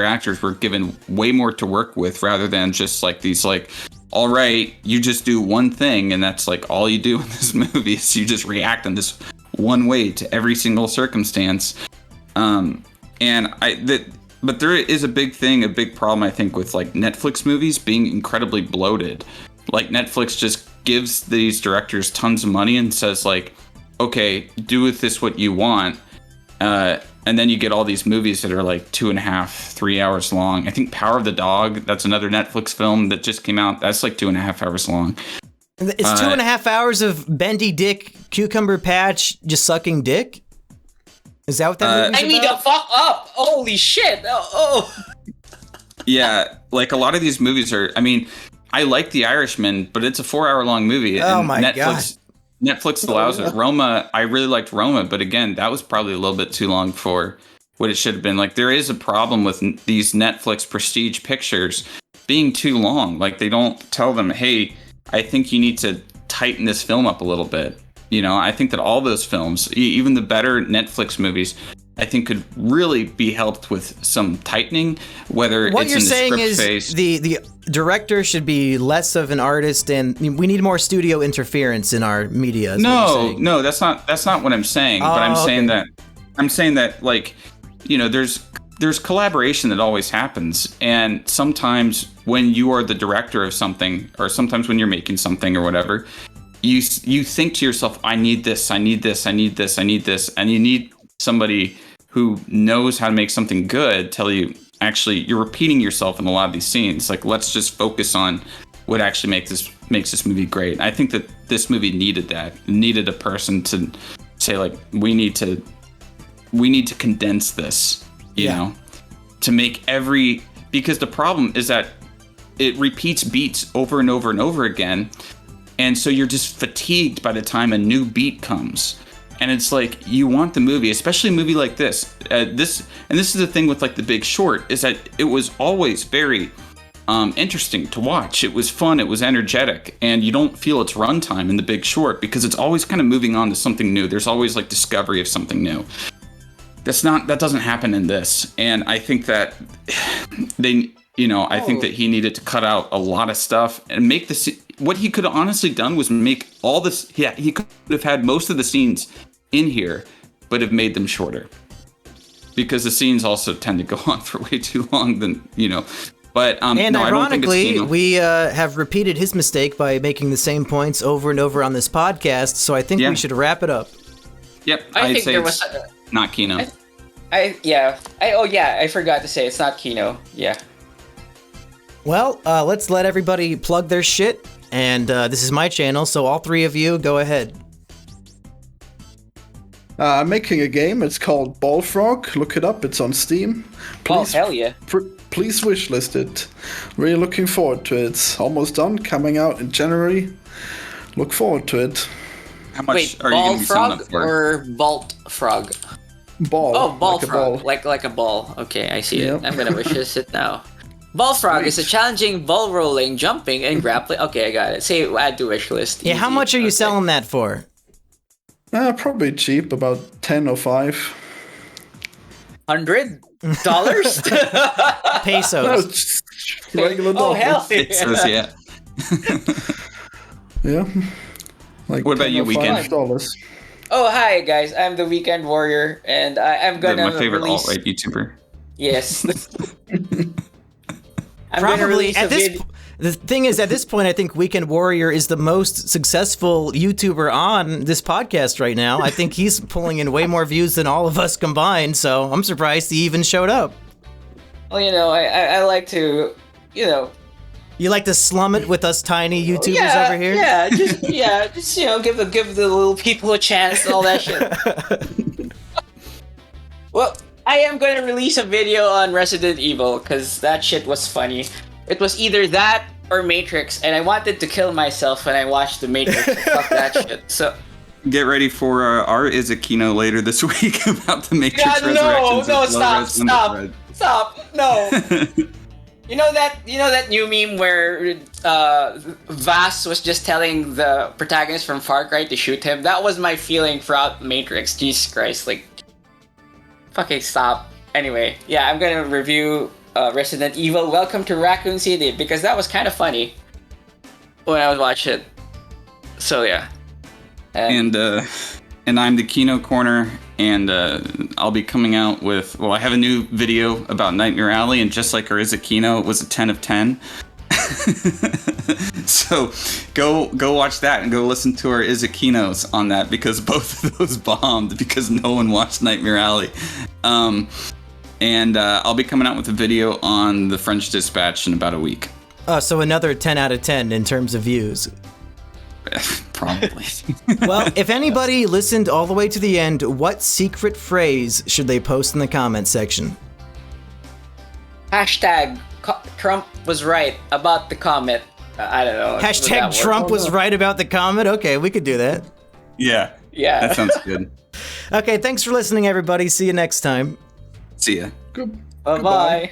actors were given way more to work with, rather than just like these, like, all right, you just do one thing and that's like all you do in this movie is you just react in this one way to every single circumstance. But there is a big problem, I think, with like Netflix movies being incredibly bloated. Like, Netflix just gives these directors tons of money and says, like, okay, do with this what you want. And then you get all these movies that are like 2.5, 3 hours long. I think Power of the Dog, that's another Netflix film that just came out. That's like 2.5 hours long. It's 2.5 hours of bendy dick, cucumber patch, just sucking dick? Is that what that movie's about? I need to fuck up! Holy shit! Oh. Yeah, like, a lot of these movies are, I mean, I like The Irishman, but it's a 4-hour-long movie. Oh and my God. Netflix allows it. Roma, I really liked Roma, but again, that was probably a little bit too long for what it should have been. Like, there is a problem with these Netflix prestige pictures being too long. Like, they don't tell them, hey, I think you need to tighten this film up a little bit. You know, I think that all those films, even the better Netflix movies, I think could really be helped with some tightening, whether what it's you're in the saying script is phase. the director should be less of an artist, and we need more studio interference in our media. No, that's not what I'm saying. But I'm saying that like, you know, there's collaboration that always happens, and sometimes when you are the director of something, or sometimes when you're making something or whatever, you think to yourself, I need this, I need this, I need this, I need this, and you need somebody who knows how to make something good tell you, actually, you're repeating yourself in a lot of these scenes. Like, let's just focus on what actually makes this movie great. I think that this movie needed that. It needed a person to say, like, we need to condense this, you know, to make because the problem is that it repeats beats over and over and over again. And so you're just fatigued by the time a new beat comes. And it's like, you want the movie, especially a movie like this. This is the thing with like The Big Short, is that it was always very interesting to watch. It was fun, it was energetic, and you don't feel its runtime in The Big Short because it's always kind of moving on to something new. There's always like discovery of something new. That doesn't happen in this. And I think that I think that he needed to cut out a lot of stuff and make this. What he could have honestly done was make all this. Yeah, he could have had most of the scenes in here, but have made them shorter, because the scenes also tend to go on for way too long. But ironically, we have repeated his mistake by making the same points over and over on this podcast. So I think we should wrap it up. Yep, I'd say it's not KINO. I forgot to say it's not KINO. Yeah. Well, let's let everybody plug their shit, and this is my channel, so all three of you, go ahead. I'm making a game. It's called Ballfrog. Look it up. It's on Steam. Please, hell yeah. Please wishlist it. Really looking forward to it. It's almost done. Coming out in January. Look forward to it. How much are you going to be selling it for? Or Bolt Frog? Ball. Oh, Ball like Frog. A ball. Like a ball. Okay, I see Yep. it. I'm going to wishlist it now. Ball Frog is a challenging ball rolling, jumping, and grappling. Okay, I got it. Say add to wish list. Yeah, how much are you selling that for? Probably cheap, about 10 or 5. $100? Pesos. No, regular dollars. Hell yeah. Pesos, yeah. Yeah. Like what about you, Weekend? $5. Oh, hi guys. I'm the Weekend Warrior, and I'm gonna my favorite release... alt-right YouTuber. Yes. Probably the thing is, at this point, I think Weekend Warrior is the most successful YouTuber on this podcast right now. I think he's pulling in way more views than all of us combined, so I'm surprised he even showed up. Well, I like to, You like to slum it with us tiny YouTubers over here? Yeah, just give the little people a chance and all that shit. Well, I am going to release a video on Resident Evil because that shit was funny. It was either that or Matrix, and I wanted to kill myself when I watched the Matrix. Fuck that shit. So get ready for our Is It KINO later this week about the Matrix Resurrections. No, stop, no. You know that new meme where Vass was just telling the protagonist from Far Cry to shoot him? That was my feeling throughout Matrix. Jesus Christ, like, fucking stop. Anyway, yeah, I'm gonna review Resident Evil Welcome to Raccoon City because that was kind of funny when I was watching it. So yeah. And I'm the KINO Corner, and I'll be coming out with, I have a new video about Nightmare Alley, and just like our Is It KINO, it was a 10 of 10. So go watch that and go listen to our Is It KINOs on that, because both of those bombed because no one watched Nightmare Alley. And I'll be coming out with a video on The French Dispatch in about a week. So another 10 out of 10 in terms of views. Probably. Well, if anybody listened all the way to the end, what secret phrase should they post in the comment section? Hashtag Trump was right about the comet. I don't know. Hashtag Trump was right about the comet. Okay, we could do that. Yeah. Yeah. That sounds good. Okay, thanks for listening, everybody. See you next time. See ya. Bye-bye.